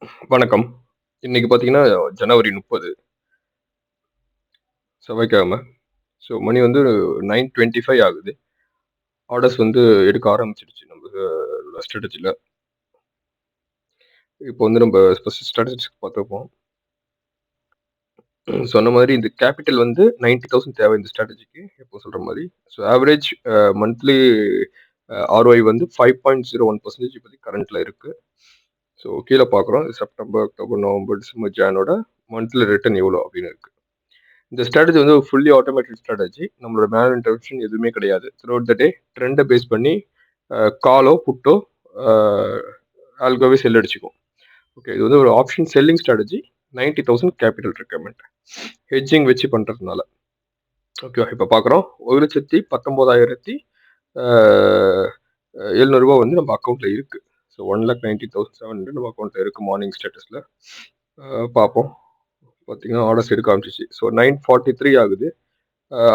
வணக்கம். இன்னைக்கு பார்த்தீங்கன்னா, ஜனவரி 30 செவ்வாய்க்கிழமை. ஸோ மணி வந்து 9:25 ஆகுது. ஆர்டர்ஸ் வந்து எடுக்க ஆரம்பிச்சிடுச்சு நம்ம ஸ்ட்ராட்டஜில. இப்போ வந்து நம்ம ஃபர்ஸ்ட் ஸ்ட்ராட்டஜிஸ் பார்த்துப்போம். சொன்ன மாதிரி இந்த கேபிட்டல் வந்து 90,000 தேவை இந்த ஸ்ட்ராட்டஜிக்கு. எப்போ சொல்ற மாரி. ஸோ ஆவரேஜ் மந்த்லி ஆர்ஓஐ வந்து 5.01% இப்போதைக்கு கரண்ட்ல இருக்கு. ஸோ கீழ பார்க்குறோம். செப்டம்பர், அக்டோபர், நவம்பர், டிசம்பர், ஜானோட மந்த்லி ரிட்டர்ன் எவ்வளோ அப்படின்னு இருக்கு. இந்த ஸ்ட்ராட்டஜி வந்து ஒரு ஃபுல்லி ஆட்டோமேட்டட் ஸ்ட்ராட்டஜி. நம்மளோட மேனுவல் இன்டர்வென்ஷன் எதுவுமே கிடையாது. த்ரூஅவுட் த டே ட்ரெண்ட பேஸ் பண்ணி காலோ, புட்டோ ஆல்கோவே செல் அடிச்சுக்கும். ஓகே. இது வந்து ஒரு option selling strategy. 90,000 capital requirement. Hedging வச்சு பண்றதுனால. ஓகேவா? இப்ப பார்க்குறோம். 1,10,700 வந்து நம்ம அக்கவுண்ட்ல இருக்கு. ஸோ 1,90,700 நம்ம அக்கவுண்ட்ல இருக்கு மார்னிங் ஸ்டேட்டஸ்ல. பார்ப்போம். பார்த்தீங்கன்னா ஆர்டர்ஸ் எடுக்க ஆரம்பிச்சிச்சு. ஸோ 9:43 ஆகுது.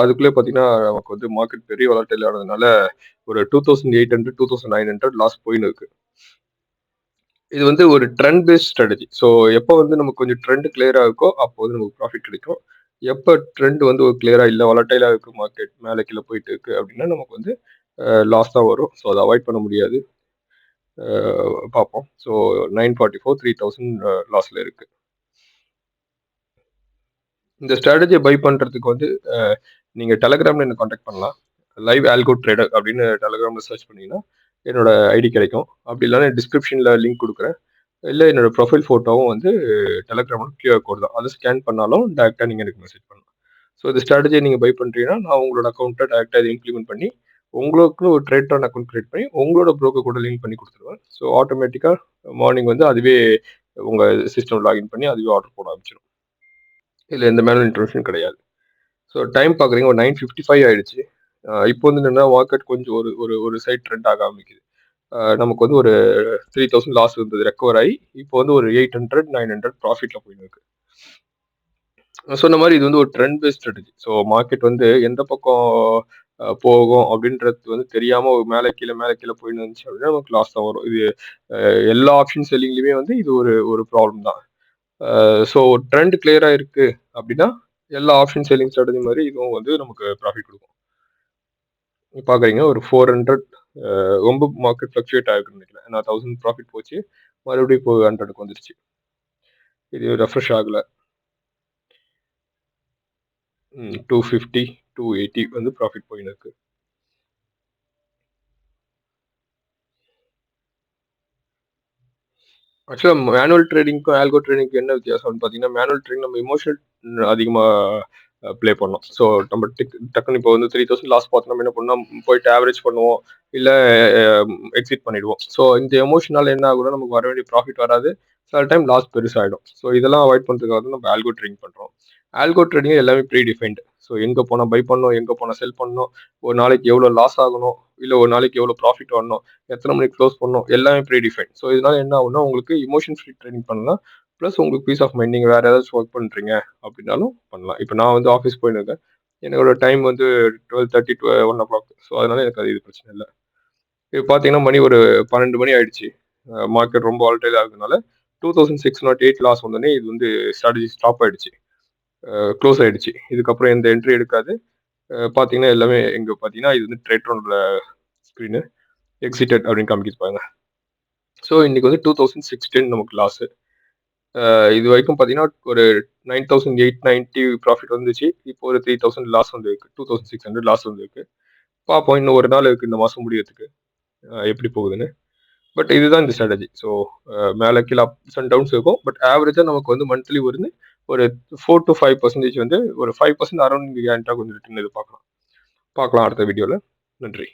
அதுக்குள்ளே பார்த்தீங்கன்னா, நமக்கு வந்து மார்க்கெட் பெரிய வாலடைல் ஆனதுனால ஒரு 2,800, 2,900 லாஸ் போயின்னு இருக்கு. இது வந்து ஒரு ட்ரெண்ட் பேஸ்ட் ஸ்ட்ராட்டஜி. ஸோ எப்போ வந்து நமக்கு கொஞ்சம் ட்ரெண்ட் கிளியரா இருக்கோ, அப்போ வந்து நமக்கு ப்ராஃபிட் கிடைக்கும். எப்போ ட்ரெண்ட் வந்து ஒரு கிளியரா இல்ல, வாலடைலா இருக்கு மார்க்கெட், மேல கீழ போயிட்டு இருக்கு அப்படின்னா, நமக்கு வந்து லாஸ் தான் வரும். ஸோ அத அவாய்ட் பண்ண முடியாது. பார்ப்போம். ஸோ 944 3,000 லாஸ்ல இருக்கு. இந்த ஸ்ட்ராட்டஜிய பை பண்றதுக்கு வந்து நீங்க டெலகிராம்ல என்ன கான்டாக்ட் பண்ணலாம். லைவ் ஆல்கோ ட்ரேடர் அப்படின்னு டெலகிராம்ல சர்ச் பண்ணீங்கன்னா, என்னோட ஐடி கிடைக்கும். அப்படி இல்லன்னா டிஸ்கிரிப்ஷன்ல லிங்க் குடுக்குறேன். இல்ல என்னோட ப்ரொஃபைல் ஃபோட்டோவும் வந்து டெலகிராமோட கியூஆர் கோடு தான். அத ஸ்கேன் பண்ணாலும் டைரக்ட்டா நீங்க எனக்கு மெசேஜ் பண்ணலாம். ஸோ இந்த ஸ்ட்ராட்டஜிய நீங்க பை பண்றீங்கன்னா, நான் உங்களோட அக்கவுண்ட்ட டைரக்ட்டா இத இம்ப்ளிமெண்ட் பண்ணி, உங்களுக்கு ஒரு ட்ரேட் அக்கவுண்ட் கிரியேட் பண்ணி, உங்களோட புரோக்கர் கூட லிங்க் பண்ணி குடுத்துருவேன். ஸோ ஆட்டோமேட்டிக்கா மார்னிங் வந்து அதுவே உங்க சிஸ்டம் லாகின் பண்ணி அதுவே ஆர்டர் போட ஆரம்பிச்சுரும். இதுல எந்த மேனுவல் இன்டர்வென்ஷனும் கிடையாது. ஸோ டைம் பார்க்குறீங்க ஒரு 9:55 ஆயிடுச்சு. இப்போ வந்து என்னன்னா மார்க்கெட் கொஞ்சம் ஒரு ஒரு ஒரு சைட் ட்ரெண்ட் ஆக ஆரம்பிக்குது. நமக்கு வந்து ஒரு 3,000 லாஸ் இருந்தது ரெக்கவர் ஆகி, இப்போ வந்து ஒரு 800, 900 ப்ராஃபிட்ல போயின்னு இருக்கு. நான் சொன்ன மாரி இது வந்து ஒரு trend based strategy. So market வந்து எந்த பக்கம் போகும் அப்படின்றது வந்து தெரியாம ஒரு மேல கீழ போயின்னு இருந்துச்சு அப்படின்னா நமக்கு லாஸ் தான் வரும். இது எல்லா ஆப்ஷன் செல்லிங்லயுமே வந்து இது ஒரு ஒரு ப்ராப்ளம் தான். ஸோ ட்ரெண்ட் கிளியரா இருக்கு அப்படின்னா, எல்லா ஆப்ஷன் செல்லிங் ஸ்ட்ராட்டஜி மாரி இதுவும் வந்து நமக்கு ப்ராஃபிட் குடுக்கும். பார்க்குறீங்க ஒரு 400 ரொம்ப மார்க்கெட் ஃப்ளக்சுவேட் ஆயிருக்குன்னு நினைக்கிறேன். நான் 1000 ப்ராஃபிட் போச்சு. மறுபடியும் இப்போ 100க்கு வந்துருச்சு. இது ரெஃப்ரெஷ் ஆகல. 250, 280 வந்து ப்ராஃபிட் போயின்னு இருக்கு. ஆக்சுவலா மேனுவல் ட்ரேடிங்க்கும், ஆல்கோ ட்ரேடிங்க்கும் என்ன வித்தியாசம்னு பார்த்தீங்கன்னா, மேனுவல் ட்ரேடிங் நம்ம எமோஷனல் அதிகமா ப்ளே பண்ணோம். ஸோ நம்ம டக்குன்னு இப்போ வந்து 3000 லாஸ் பார்த்தோம் நம்ம என்ன பண்ணோம், போயிட்டு ஆவரேஜ் பண்ணுவோம். இல்ல எக்ஸிட் பண்ணிடுவோம். ஸோ இந்த எமோஷனால என்ன ஆகும்னா, நமக்கு வர வேண்டிய ப்ராஃபிட் வராது. சில டைம் லாஸ் பெருசாயிடும். ஸோ இதெல்லாம் அவாய்ட் பண்றதுக்காக தான் நம்ம ஆல்கோ ட்ரேடிங் பண்றோம். ஆல்கோ ட்ரேடிங் எல்லாமே ப்ரீ டிஃபைன்டு. ஸோ எங்க போனா பை பண்ணணும், எங்க போனா செல் பண்ணணும், ஒரு நாளைக்கு எவ்வளோ லாஸ் ஆகணும், இல்ல ஒரு நாளைக்கு எவ்வளோ ப்ராஃபிட் வரணும், எத்தனை மணிக்கு க்ளோஸ் பண்ணணும், எல்லாமே ப்ரீ டிஃபைன். ஸோ இதனால என்ன ஆகும்னா, உங்களுக்கு எமோஷன் ஃப்ரீ ட்ரேடிங் பண்ணலாம். ப்ளஸ் உங்களுக்கு பீஸ் ஆஃப் மைண்ட். நீங்க வேற ஏதாச்சும் ஒர்க் பண்றீங்க அப்படின்னாலும் பண்ணலாம். இப்போ நான் வந்து ஆஃபீஸ் போயின்னு இருக்கேன். என்னோட டைம் வந்து 12:30 to 1:00. ஸோ அதனால எனக்கு அது இது பிரச்சனை இல்ல. இப்ப பார்த்தீங்கன்னா, மணி ஒரு 12 மணி ஆயிடுச்சு. மார்க்கெட் ரொம்ப வாலடைல் ஆகுறதுனால 2608 லாஸ் வந்தோனே இது வந்து ஸ்ட்ராட்டஜி ஸ்டாப் ஆயிடுச்சு. க்ளோஸ் ஆயிடுச்சு. இதுக்கப்புறம் எந்த என்ட்ரி எடுக்காது. பார்த்தீங்கன்னா, எல்லாமே இங்க பார்த்தீங்கன்னா, இது வந்து ட்ரேட்ரோட ஸ்க்ரீனு. எக்ஸிட்டட் அப்படின்னு காமிக்குது பாருங்க. ஸோ இன்னைக்கு வந்து 2610 நமக்கு லாஸு. இதுவரைக்கும் பார்த்தீங்கன்னா, ஒரு 9,890 ப்ராஃபிட் வந்துச்சு. இப்போ ஒரு 3,000 லாஸ் வந்திருக்கு. 2,600 லாஸ் வந்திருக்கு. பார்ப்போம். இன்னும் ஒரு நாள் இருக்கு இந்த மாசம் முடியறதுக்கு. எப்படி போகுதுன்னு. பட் இதுதான் இந்த ஸ்ட்ராட்டஜி. ஸோ மேல கீழ அப்ஸ் அண்ட் டவுன்ஸ் இருக்கும். பட் ஆவரேஜா நமக்கு வந்து மந்த்லி வந்து ஒரு 4 to 5% வந்து ஒரு 5% அரவுண்ட் கேரண்டா கொஞ்சம் ரிட்டர்ன் எதிர்பார்க்கலாம். பார்க்கலாம் அடுத்த வீடியோல. நன்றி.